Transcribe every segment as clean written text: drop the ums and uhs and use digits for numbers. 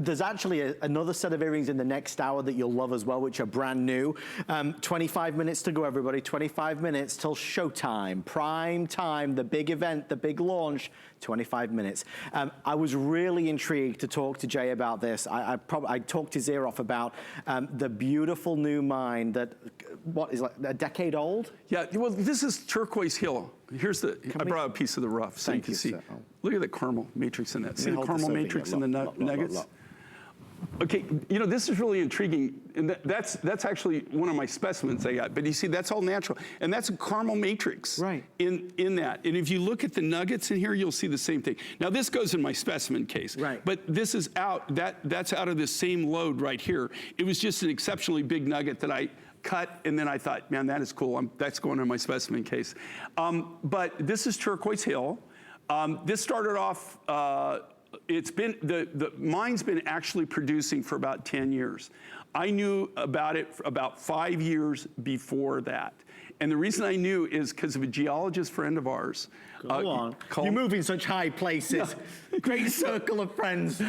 There's actually another set of earrings in the next hour that you'll love as well, which are brand new. 25 minutes to go, everybody. 25 minutes till showtime, prime time, the big event, the big launch. 25 minutes. I was really intrigued to talk to Jay about this. I talked his ear off about the beautiful new mine that, what is like a decade old? Yeah, well, this is Turquoise Hill. Here's the, I brought a piece of the rough so you can see. Look at the caramel matrix in that. See the caramel matrix in the nuggets? Okay, you know, this is really intriguing. And that's actually one of my specimens I got. But you see, that's all natural. And that's a caramel matrix in that. And if you look at the nuggets in here, you'll see the same thing. Now, this goes in my specimen case. Right. But this is out, that's out of this same load right here. It was just an exceptionally big nugget that I cut, and then I thought, man, that is cool. That's going in my specimen case. But this is Turquoise Hill. This started off, it's been, the mine's been actually producing for about 10 years. I knew about it for about 5 years before that. And the reason I knew is because of a geologist friend of ours. Go on. You move in such high places. Yeah. Great circle of friends.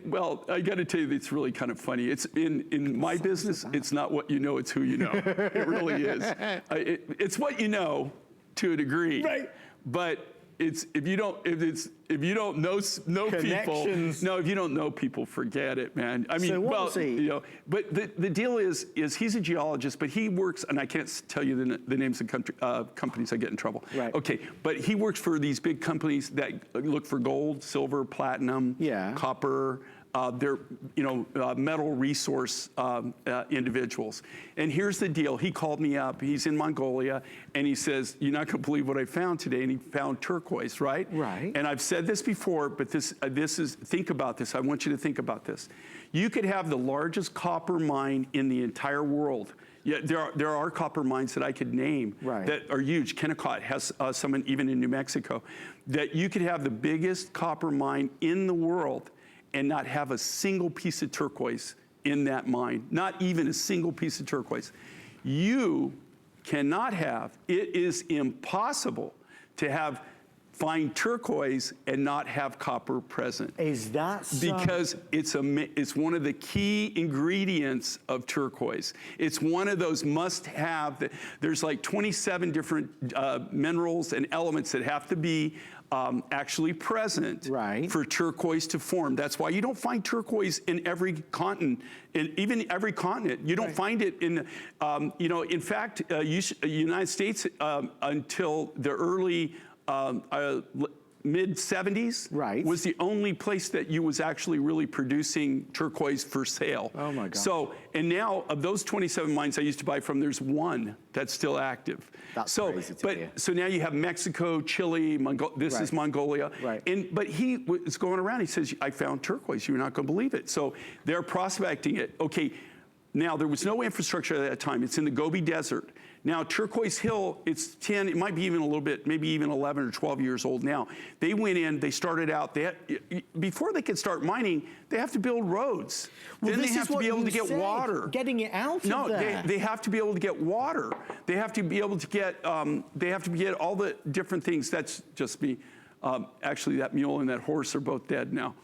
Well, I got to tell you, it's really kind of funny. It's in my business, it's not what you know, it's who you know. It really is. It's what you know to a degree. Right. But it's if you don't know people, no, if you don't know people, forget it, man. I mean, well, you know, but the deal is he's a geologist, but he works, and I can't tell you the names of companies. I get in trouble. Right. Okay, but he works for these big companies that look for gold, silver, platinum, copper. They're, you know, metal resource individuals. And here's the deal. He called me up. He's in Mongolia, and he says, "You're not going to believe what I found today." And he found turquoise, right? Right. And I've said this before, but this is, think about this. I want you to think about this. You could have the largest copper mine in the entire world. Yeah, there are copper mines that I could name that are huge. Kennecott has some even in New Mexico. That you could have the biggest copper mine in the world and not have a single piece of turquoise in that mine, not even a single piece of turquoise. You cannot have, it is impossible to find turquoise and not have copper present. Is that so? Because it's one of the key ingredients of turquoise. It's one of those must-have, there's like 27 different minerals and elements that have to be actually present for turquoise to form. That's why you don't find turquoise in every continent, even every continent. You don't find it in, you know, in fact, United States until the early mid-70s was the only place that you was actually really producing turquoise for sale. Oh my God. So, and now of those 27 mines I used to buy from, there's one that's still active. That's crazy to hear. So now you have Mexico, Chile, this is Mongolia. But he was going around, he says, "I found turquoise, you're not gonna believe it." So they're prospecting it. Okay, now there was no infrastructure at that time. It's in the Gobi Desert. Now, Turquoise Hill, it's 10, it might be even a little bit, maybe even 11 or 12 years old now. They went in, they started out, before they could start mining, they have to build roads. Well, then they have to be able to get water. Getting it out of there. No, they have to be able to get water. They have to be able to get, all the different things. That's just me. Actually, that mule and that horse are both dead now.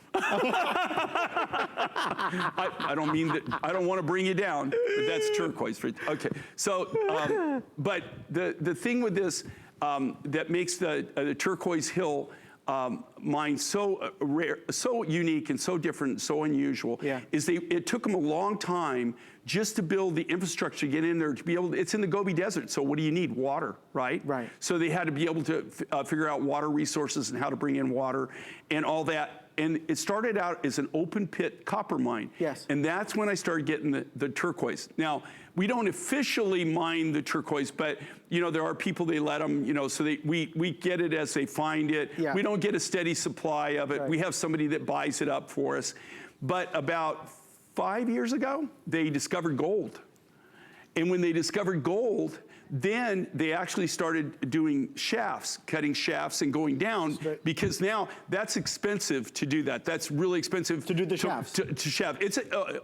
I don't mean that, I don't want to bring you down, but that's turquoise. Okay, so, but the thing with this that makes the Turquoise Hill mine so rare, so unique and so different, so unusual, is it took them a long time just to build the infrastructure to get in there, to be able to, it's in the Gobi Desert, so what do you need? Water, right? Right. So they had to be able to figure out water resources and how to bring in water and all that. And it started out as an open pit copper mine. Yes. And that's when I started getting the turquoise. Now, we don't officially mine the turquoise, but you know, there are people, they let them, you know, so we get it as they find it. Yeah. We don't get a steady supply of it. Right. We have somebody that buys it up for us. But about 5 years ago, they discovered gold. And when they discovered gold, then they actually started doing shafts, cutting shafts and going down, because now that's expensive to do that. That's really expensive. To do the shafts? To shaft. It's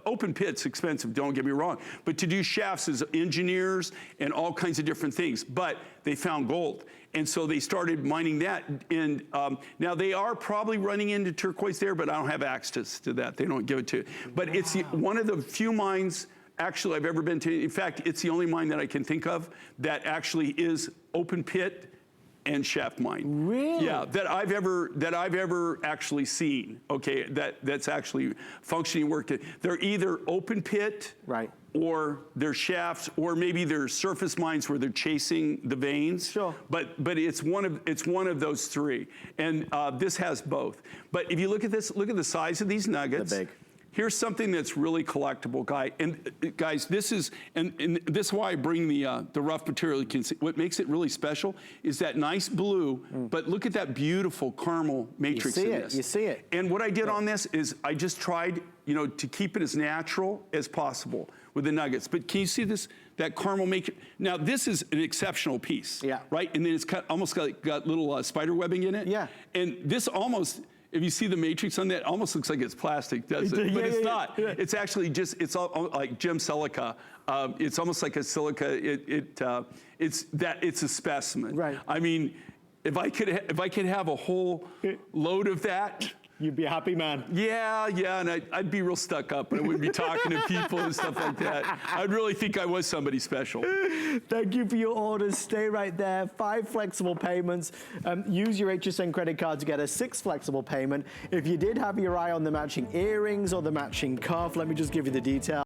open pit's expensive, don't get me wrong. But to do shafts is engineers and all kinds of different things. But they found gold. And so they started mining that. And now they are probably running into turquoise there, but I don't have access to that. They don't give it to you. But it's one of the few mines actually I've ever been to. In fact, it's the only mine that I can think of that actually is open pit and shaft mine. Really? Yeah, that I've ever actually seen. Okay, that's actually functioning work. They're either open pit, right, or they're shafts, or maybe they're surface mines where they're chasing the veins. Sure. But it's one of those three, and this has both. But if you look at this, look at the size of these nuggets. They're big. Here's something that's really collectible, guys. This is, and this is why I bring the rough material. You can see, what makes it really special is that nice blue, but look at that beautiful caramel matrix in this. You see it. And what I did on this is I just tried, to keep it as natural as possible with the nuggets. But can you see this, that caramel matrix? Now this is an exceptional piece, yeah, right? And then it's almost got little spider webbing in it. Yeah. And this almost, if you see the matrix on that, it almost looks like it's plastic, doesn't it? But it's not. Yeah. It's actually just, it's all like gem silica. It's almost like a silica. It's a specimen. Right. I mean, if I could have a whole load of that, you'd be a happy man. Yeah, and I'd be real stuck up, and I wouldn't be talking to people and stuff like that. I'd really think I was somebody special. Thank you for your orders. Stay right there. 5 flexible payments. Use your HSN credit card to get a 6th flexible payment. If you did have your eye on the matching earrings or the matching cuff, let me just give you the details.